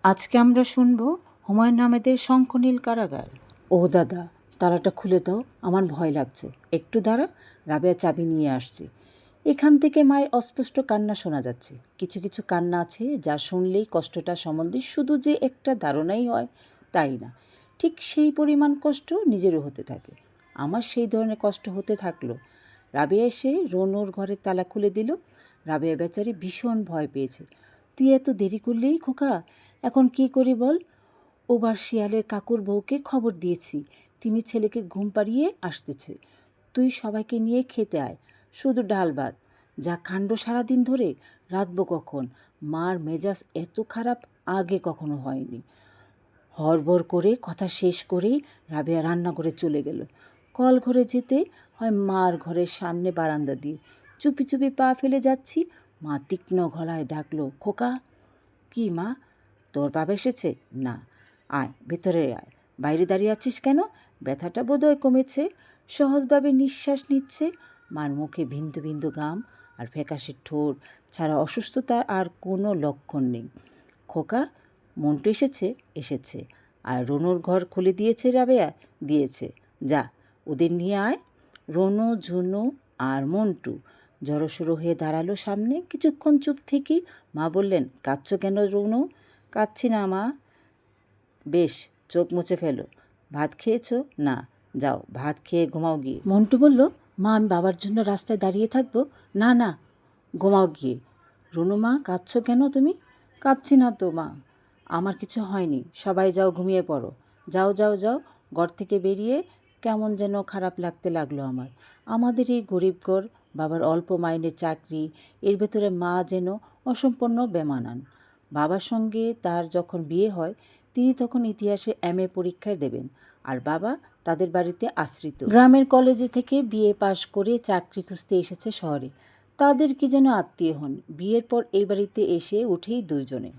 আজকে আমরা শুনব হুমায়ুন আহমেদের শঙ্খনীল কারাগার। ও দাদা, তালাটা খুলে দাও, আমার ভয় লাগছে। একটু দাঁড়া, রাবেয়া চাবি নিয়ে আসছে। এখান থেকে মায়ের অস্পষ্ট কান্না শোনা যাচ্ছে। কিছু কিছু কান্না আছে যা শুনলেই কষ্টটা সম্বন্ধে শুধু যে একটা ধারণাই হয় তাই না, ঠিক সেই পরিমাণ কষ্ট নিজেরও হতে থাকে। আমার সেই ধরনের কষ্ট হতে থাকলো। রাবেয়া এসে রনুর ঘরের তালা খুলে দিল। রাবেয়া বেচারি ভীষণ ভয় পেয়েছে। তুই এত দেরি করলেই খোকা, এখন কি করি বল? ওবার শিয়ালের কাকুর বউকে খবর দিয়েছি, তিনি ছেলেকে ঘুম পাড়িয়ে আসতেছে। তুই সবাইকে নিয়ে খেতে আয়, শুধু ডাল ভাত। যা কাণ্ড সারাদিন ধরে, রাঁধবো কখন? মার মেজাজ এত খারাপ আগে কখনো হয়নি। হড়বড় করে কথা শেষ করেই রাবেয়া রান্নাঘরে চলে গেল। কল ঘরে যেতে হয় মার ঘরের সামনে বারান্দা দিয়ে। চুপি চুপি পা ফেলে যাচ্ছি। মা তীক্ষ্ণ গলায় ডাকলো, খোকা। কি মা, তোর বাবা এসেছে? না। আয়, ভেতরে আয়। বাইরে দাঁড়িয়ে আছিস কেন? ব্যথাটা বোধহয় কমেছে। সহজভাবে নিঃশ্বাস নিচ্ছে। মার মুখে বিন্দু বিন্দু ঘাম আর ফ্যাকাশে ঠোঁট ছাড়া অসুস্থতার আর কোনো লক্ষণ নেই। খোকা, মন্টু এসেছে? এসেছে। আর রনুর ঘর খুলে দিয়েছে রাবেয়া? দিয়েছে। যা, ওদের নিয়ে আয়। রনু, ঝুনু আর মন্টু জড়সড়ো হয়ে দাঁড়ালো সামনে। কিছুক্ষণ চুপ থেকেই মা বললেন, কাঁদছো কেন রনু? কাঁদছি না মা। বেশ, চোখ মুছে ফেলো। ভাত খেয়েছো? না। যাও, ভাত খেয়ে ঘুমাও গিয়ে। মন্টু বলল, মা আমি বাবার জন্য রাস্তায় দাঁড়িয়ে থাকবো? না না, ঘুমাও গিয়ে। রনু মা, কাঁদছো কেন তুমি? কাঁদছি না তো মা, আমার কিছু হয়নি। সবাই যাও, ঘুমিয়ে পড়ো। যাও যাও যাও। ঘর থেকে বেরিয়ে কেমন যেন খারাপ লাগতে লাগলো আমার। আমাদের এই গরিব ঘর, বাবার অল্প মাইনের চাকরি, এর ভেতরে মা যেন অসম্পূর্ণ বেমানান। বাবার সঙ্গে তার যখন বিয়ে হয়, তিনি তখন ইতিহাসে MA পরীক্ষায় দেবেন, আর বাবা তাদের বাড়িতে আশ্রিত। গ্রামের কলেজে থেকে BA পাশ করে চাকরি খুঁজতে এসেছে শহরে। তাদের কি যেন আত্মীয় হন। বিয়ের পর এই বাড়িতে এসে উঠেই দুজনে।